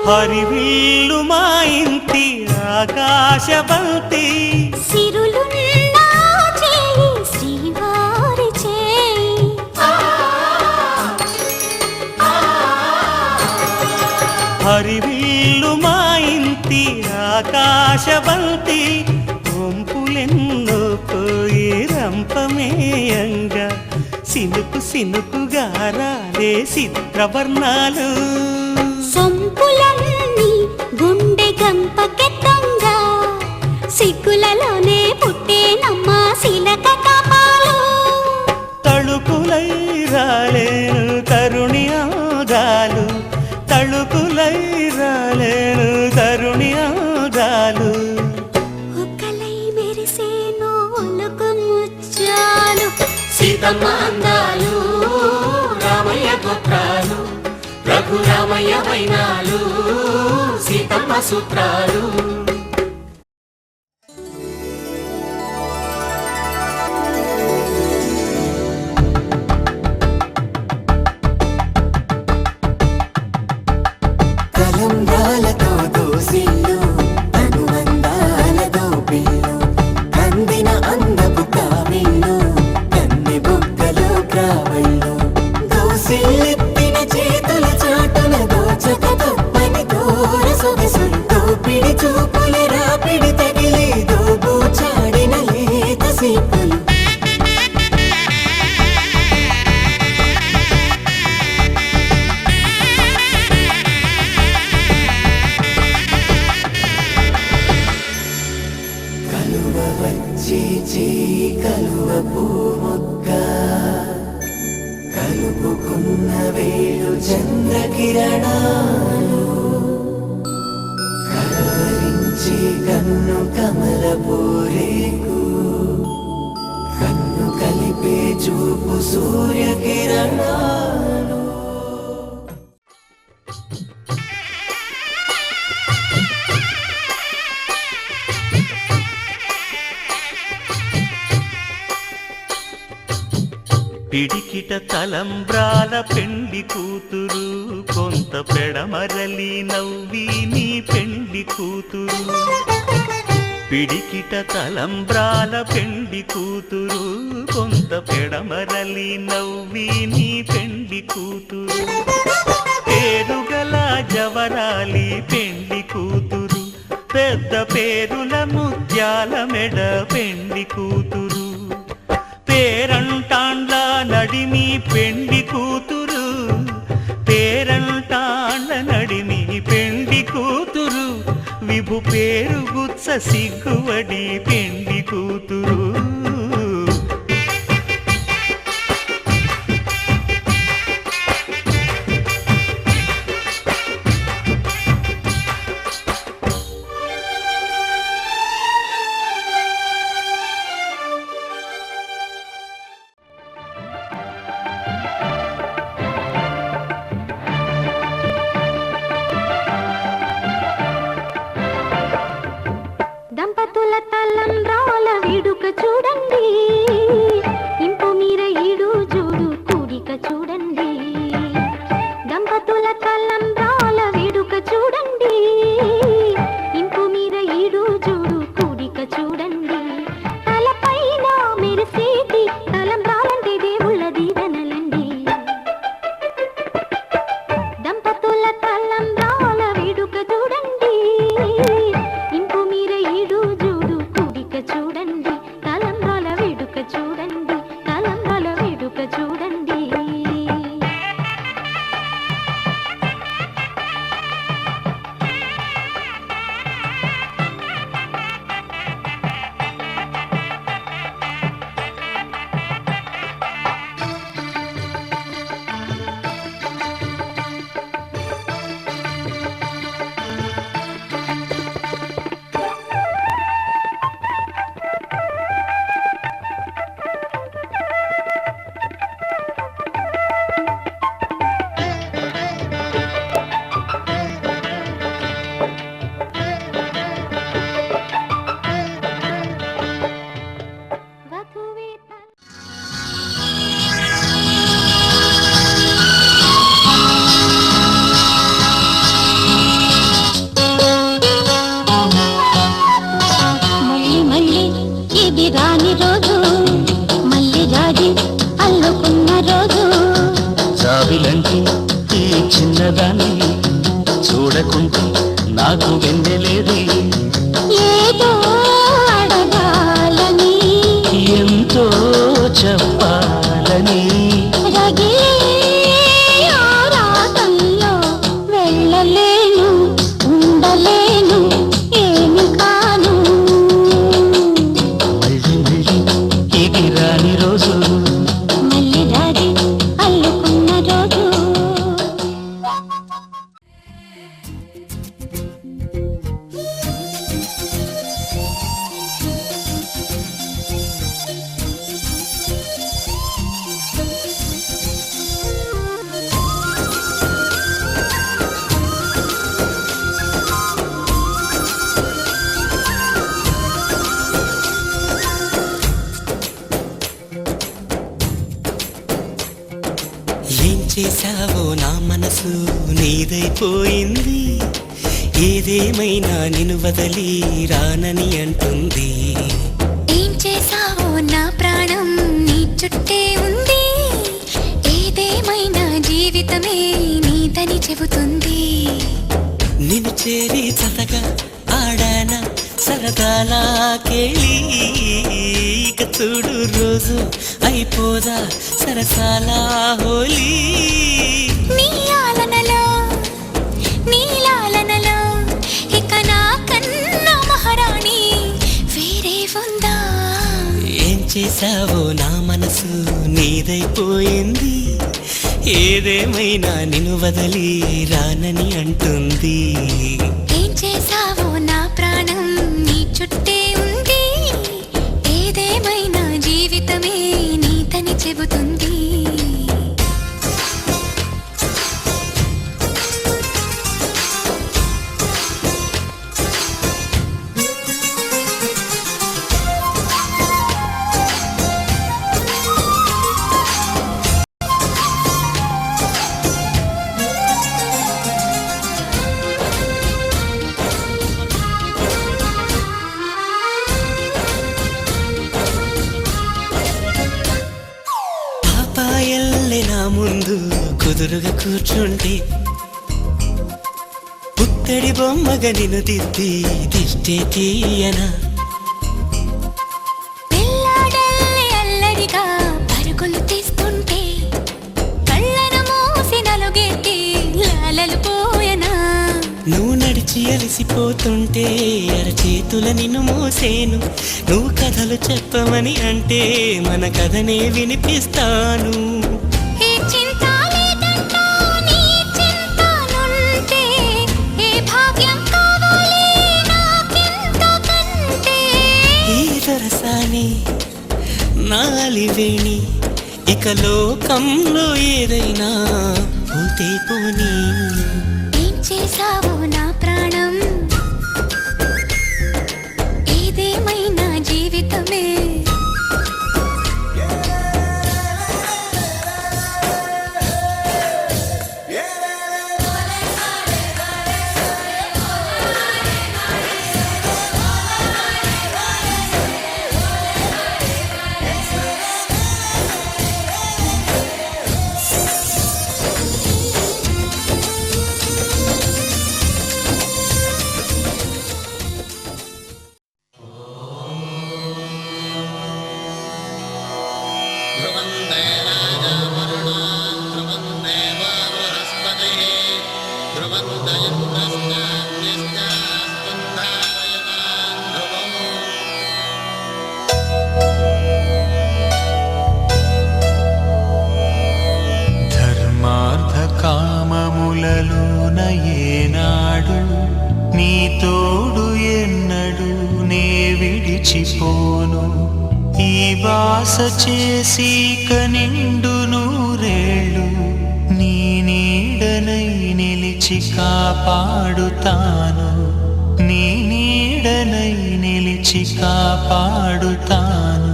హరివిల్లు మా ఇంటి ఆకాశబంతి సిరులున్నా చేయి శ్రీవారి చేయి హరివిల్లు మా ఇంటి ఆకాశబంతి వంపులెన్నో పోయి రంపమేయంగా సినుకు సినుకుగా రాలే చిత్రవర్ణాలు సొంపులన్నీ గుండె గంపకెత్తంగా సిగ్గులలోనే పుట్టేనమ్మ శిలక కపాలు తళుకులై రాలేను తరుణి ఆగాలు తళుకులై రాలేను తరుణి ఆగాలు ఒక్కలై మెరిసేను ఒలుకు ముచ్చాలు సీతమ్మ అందాలు రామయ్య గోత్రాలు రఘురామయ్య వైనాలు సీతమ్మ సూత్రాలు కలంబ్రాలతో దోసిల్లు అనుబంధాలతో పిల్లు కందిన అందపు కావిళ్ళు కన్ని బుగ్గలు గ్రావళ్ళు దోసిల్లెత్తిన చేతుల చాటున దోచక తప్పని దూర సొగసులు దోపిడి చూపుల రాపిడి తగిలి దోబూచాడిన లేత సీపులు కలువ వచ్చి చేయి కలువ పూమొక్క కలుపుకున్న వేలు చంద్రకిరణాలు కలవరించి కన్ను కమల పూరేకు కన్ను కలిపే చూపు సూర్యకిరణాలు పిడికిట తలంబ్రాల పెండి కూతురు కొంత పెడమరలి నవ్వి నీ పెండి కూతురు పిడికిట తలంబ్రాల పెండి కూతురు కొంత పెడమరలి నవ్వి నీ పెండి కూతురు పేరుగల జవరాలి పెండి కూతురు పెద్ద పేరుల ముత్యాల మెడ పెండి కూతురు పేరంటాండ్ల నడిమి పెండి కూతురు పేరంటాండ్ల నడిమి పెండి కూతురు విభు పేరు గుత్స సిగ్గువడి పెండి కూతురు దంపతుల తలంబ్రాల చూడకుంటే నాకు వెన్నెలేది ఏదో అడగాలని ఎంతో చెప్పాలని రగిలే ఆరాటంలో వెళ్ళలేను ఉండలేను ఏమి కాను మళ్ళీ మళ్ళీ ఇది రాని రోజు మళ్ళీ రాది అల్లుకున్న రోజు ఏం చేశావో నా మనసు నీదైపోయింది ఏదేమైనా నిన్ను వదలి రానని అంటుంది ఏం చేసావో నా ప్రాణం నీ చుట్టే ఉంది ఏదేమైనా జీవితమే నీదని చెబుతుంది నిన్ను చేరి చతగా ఆడాన సరదాలా కేళి ఇక చూడు రోజు అయిపోదా సరసాలా హోలీ నీ ఆలనలో నీ లాలనలో ఇక నా కన్నా మహారాణి వేరే ఉందా ఏం చేశావో నా మనసు నీదైపోయింది ఏదేమైనా నిన్ను వదలి రానని అంటుంది ఏం చేసావో నా ప్రాణం నీ చుట్టే ఉంది ఏదేమైనా జీవితమే నీతని చెబుతుంది పాపాయల్లే నా ముందు కుదురుగా కూర్చుంటే పుత్తడి బొమ్మగా నిన్ను దిద్ది దిష్టే తీయనా పిల్లాడల్లే అల్లరిగా పరుగులు తీస్తుంటే కళ్ళను మూసి నలుగెట్టి లాలలు పోయనా నువ్వు నడిచి అలసిపోతుంటే అరచేతుల నిన్ను మోసేను నువ్వు కథలు చెప్పమని అంటే మన కథనే వినిపిస్తాను ఏ చింత లేదంటా నీ చింతనుంటే ఏ భాగ్యం కావాలి నాకెంతకంటే ఈ దరసాని నాలివేణి ఇక లోకంలో ఏదైనా పోతే పోనీ ఏం చేసావో నా ప్రాణం ఏదేమైనా జీవితమే ధర్మార్థ కామములలోన ఏనాడు నీ తోడు ఎన్నడు నే విడిచిపోను ఈ వాస చేసి కనిండు నూరేళ్ళు నీ నీడనై నిలిచి కాపాడుతాను నీ నీడనై నిలిచి కాపాడుతాను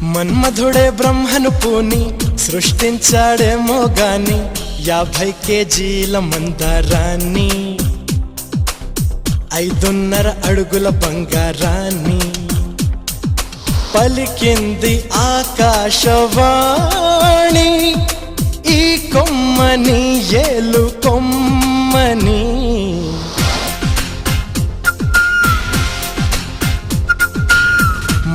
మన్మధుడే బ్రహ్మను పూని సృష్టించాడేమో గాని 50 కేజీల మందారాన్ని 5.5 అడుగుల బంగారాన్ని పలికింది ఆకాశవాణి ఈ కొమ్మని ఏలు కొమ్మని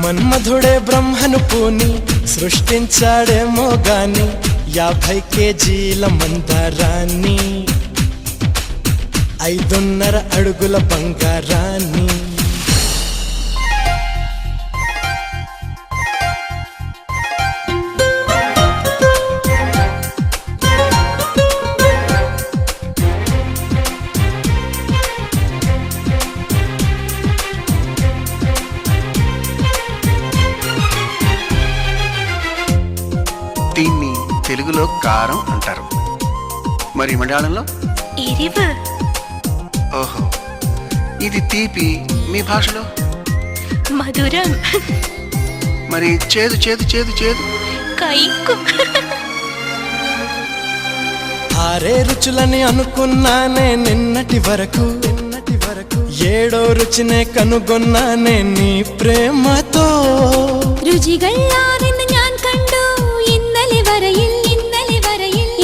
మన్మధుడే బ్రహ్మను పూని సృష్టించాడేమో గాని 50 కేజీల మందారాన్ని 5.5 అడుగుల బంగారాన్ని దీన్ని తెలుగులో కారం అంటారు, మరి మలయాళంలో ఎరివు. ఓహో, ఇది తీపి మీ భాషలో, మధురం. మరి చేదు చేదు చేదు చేదు కైకు. 6 రుచులని అనుకున్నానే నిన్నటి వరకు 7వ రుచినే కనుగొన్నానే నీ ప్రేమతో രുചികളാണെന്ന് ഞാൻ കണ്ടു ഇന്നലെ വരയിൽ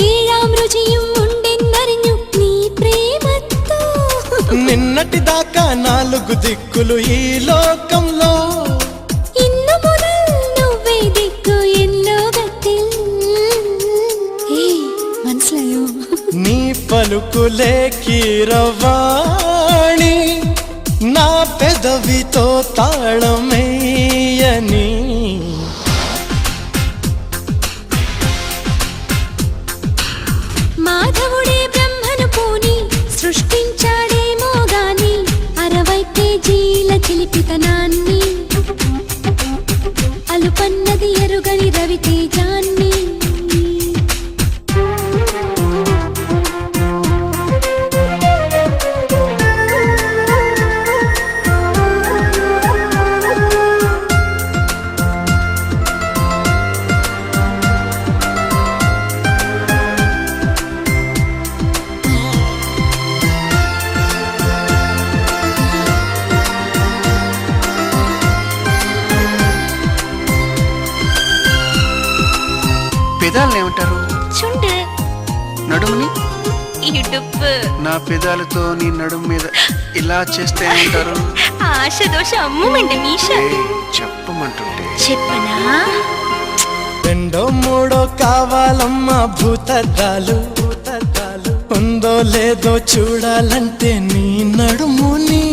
7ാം രുചിയും ഉണ്ടെന്നറിഞ്ഞു നീ പ്രേമത്തോ. నిన్నటి దాకా 4 దిక్కులు ఈ లోకంలో ഇന്നു മുതൽ నువ్వే దిక్కు ఎన్ లోകത്തിൽ. മനസ്സിലായോ? నీ పలుకులే కీరవాణి నా పెదవితో తాళమేయని మాధవుడే బ్రహ్మను పూని సృష్టించాడేమో గాని 60 కేజీల చిలిపితనాన్ని అలుపన్నది ఎరుగని రవితేజాన్ని. పెదాలను ఏమంటారు? చుండు. నడుముని? ఇడుపు. నా పెదాలతో నీ నడుము మీద ఇలా చేస్తే ఏమంటారు? ఆశదోష అమ్ముమండి మీష. ఏయ్, చెప్పమంటుంటే చెప్పనా? 2 3 కావాలమ్మా భూతద్దాలు ఉందో లేదో చూడాలంటే నీ నడుముని.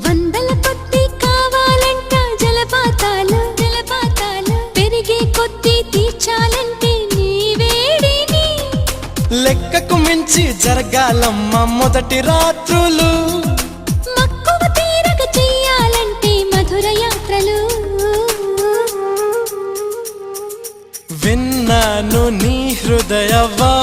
వందల కొద్ది కావాలంట జలపాతాలు పెరిగే కొద్ది తీర్చాలంటే నీ వేడిని. లెక్కకు మించి జరగాలమ్మా మొదటి రాత్రులు మక్కువ తీరక చెయ్యాలంటే మధుర యాత్రలు. విన్నాను నీ హృదయవా